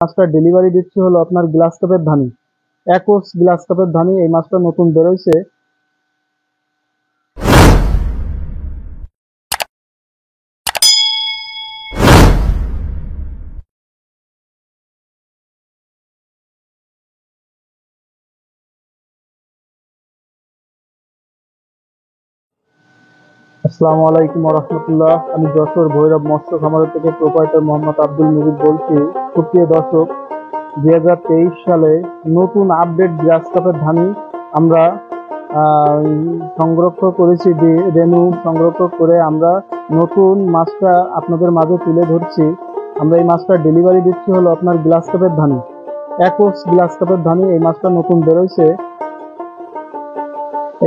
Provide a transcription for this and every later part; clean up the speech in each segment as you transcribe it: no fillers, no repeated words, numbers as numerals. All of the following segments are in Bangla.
মাছটা ডেলিভারি দিচ্ছি হলো আপনার গ্লাস কাপের ধানি, একোস গ্লাস কাপের ধানি। এই মাছটা নতুন বেরোইছে। আসসালামু আলাইকুম রহমতুল্লাহ। আমি যশোর ভৈরব মৎস্য খামার থেকে প্রোপাইটার মোহাম্মদ আব্দুল মুজিদ বলছি। সুপ্রিয় দর্শক, 2023 সালে নতুন আপডেট গ্লাস কাপের ধানি আমরা সংরক্ষণ করেছি। রেনু সংরক্ষণ করে আমরা নতুন মাছটা আপনাদের মাঝে তুলে ধরছি। আমরা এই মাছটা ডেলিভারি দিচ্ছি হলো আপনার গ্লাস কাপের ধানি, একোস গ্লাস কাপের ধানি। এই মাছটা নতুন বেরোইছে।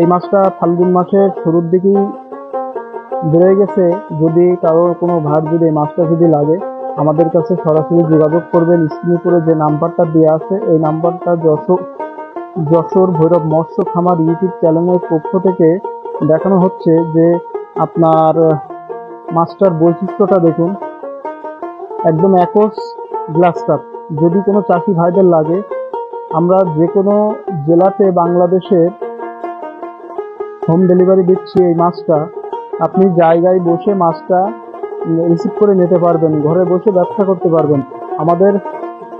এই মাছটা ফাল্গুন মাসের শুরুর দিকেই বেড়ে গেছে। যদি কারোর কোনো ভাগ যদি এই মাছটা যদি লাগে, আমাদের কাছে সরাসরি যোগাযোগ করবেন। স্ক্রিনে করে যে নাম্বারটা দেওয়া আছে, এই নাম্বারটা যশোর ভৈরব মৎস্য খামার ইউটিউব চ্যানেলের পক্ষ থেকে দেখানো হচ্ছে। যে আপনার মাছটার বৈশিষ্ট্যটা দেখুন, একদম একোস গ্লাস কাপ। যদি কোনো চাষি ভাইদের লাগে, আমরা যে কোনো জেলাতে বাংলাদেশের হোম ডেলিভারি দিচ্ছি। এই মাছটা আপনি জায়গায় বসে মাছটা রিসিভ করে নিতে পারবেন, ঘরে বসে ব্যবসা করতে পারবেন। আমাদের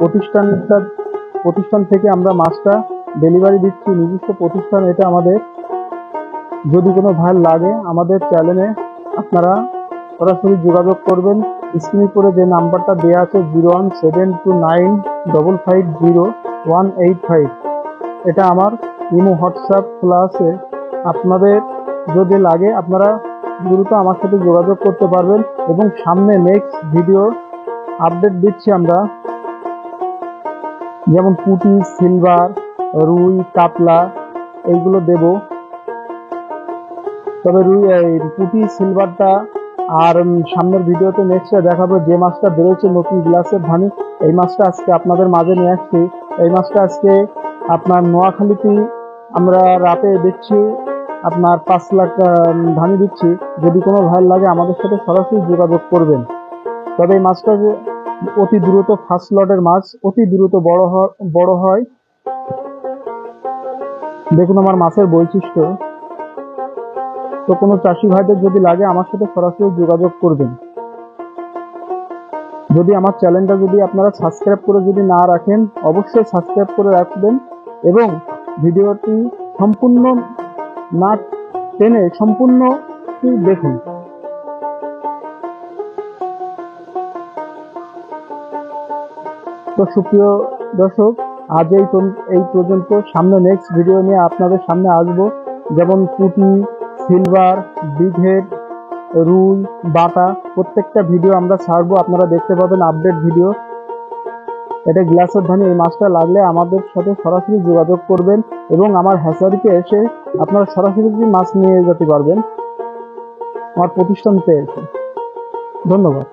প্রতিষ্ঠান থেকে আমরা মাছটা ডেলিভারি দিচ্ছি, নিজস্ব প্রতিষ্ঠান এটা আমাদের। যদি কোনো ভাই লাগে, আমাদের চ্যানেলে আপনারা সরাসরি যোগাযোগ করবেন। স্ক্রিনে করে যে নাম্বারটা দেওয়া আছে 01729550185, এটা আমার ইমো হোয়াটসঅ্যাপ খোলা আছে। আপনাদের যদি লাগে, আপনারা দ্রুত আমার সাথে যোগাযোগ করতে পারবেন। এবং সামনে নেক্সট ভিডিও আপডেট দিচ্ছি আমরা, যেমন পুঁটি, সিলভার, রুই, কাতলা এইগুলো দেব। তবে পুঁটি সিলভারটা আর সামনের ভিডিওতে নেক্সটে দেখাবো। যে মাছটা বেরোচ্ছে নতুন গ্লাসের ধানি, এই মাছটা আজকে আপনাদের মাঝে নিয়ে আসছি। এই মাছটা আজকে আপনার নোয়াখালীতে আমরা রাতে দিচ্ছি, আপনার 5 লাখ ধানি দিচ্ছি। যদি কোনো ভাই লাগে, আমাদের সাথে সরাসরি যোগাযোগ করবেন। তবে এই মাছটা অতি দ্রুত ফার্স্ট লটের মাছ, অতি দ্রুত বড় হয়। দেখুন আমার মাছের বৈশিষ্ট্য। তো কোনো চাষি ভাইদের যদি লাগে, আমার সাথে সরাসরি যোগাযোগ করবেন। যদি আমার চ্যানেলটা যদি আপনারা সাবস্ক্রাইব করে যদি না রাখেন, অবশ্যই সাবস্ক্রাইব করে রাখবেন এবং ভিডিওটি সম্পূর্ণ না টেনে সম্পূর্ণ দেখুন। তো সুপ্রিয় দর্শক, আজ এই পর্যন্ত। সামনে নেক্সট ভিডিও নিয়ে আপনাদের সামনে আসবো। যেমন পুঁটি, সিলভার, বিগ হেড, রুই, বাটা, প্রত্যেকটা ভিডিও আমরা ছাড়বো, আপনারা দেখতে পাবেন আপডেট ভিডিও। এটা গ্লাসের ধানি। এই মাছটা লাগলে আমাদের সাথে সরাসরি যোগাযোগ করবেন এবং আমার হ্যাচারিতে এসে আপনারা সরাসরি মাছ নিয়ে যেতে পারবেন আমার প্রতিষ্ঠানতে এসে। ধন্যবাদ।